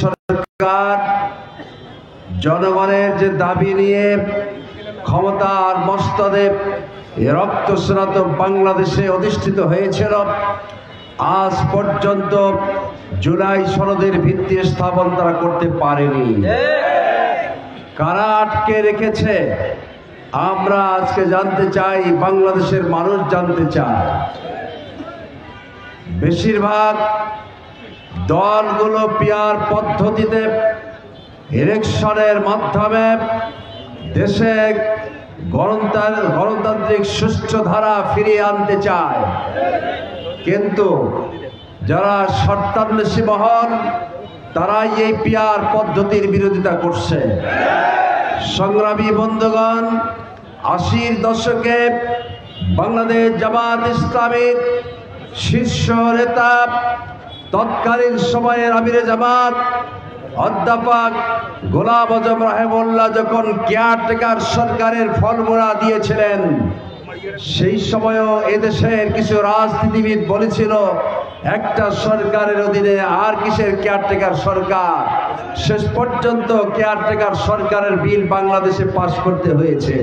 সরকার জনগণের যে দাবি নিয়ে ক্ষমতার মস্তদে রক্তস্নাত বাংলাদেশে অধিষ্ঠিত হয়েছিল, আজ পর্যন্ত জুলাই সনদের ভিত্তি স্থাপন তারা করতে পারেনি। কারা আটকে রেখেছে আমরা আজকে জানতে চাই, বাংলাদেশের মানুষ জানতে চায়। বেশিরভাগ দলগুলো পিআর পদ্ধতিতে ইলেকশনের মাধ্যমে দেশে গণতান্ত্রিক সুষ্ঠু ধারা ফিরিয়ে আনতে চায়, কিন্তু যারা শর্তান্বেষী মহল তারাই এই পিআর পদ্ধতির বিরোধিতা করছে। সংগ্রামী বন্ধুগণ, ৮০-র দশকে বাংলাদেশ জামাত ইসলামীর শীর্ষ নেতা তৎকালীন সময়ের আমিরে জামাত অধ্যাপক গোলাম আজম রাহেমুল্লাহ যখন কেয়ারটেকার সরকারের ফর্মুলা দিয়েছিলেন, সেই সময়ও এদেশের কিছু রাজনীতিবিদ বলেছিল একটা সরকারের অধীনে আর কিসের কেয়ারটেকার সরকার। শেষ পর্যন্ত কেয়ারটেকার সরকারের বিল বাংলাদেশে পাশ করতে হয়েছে।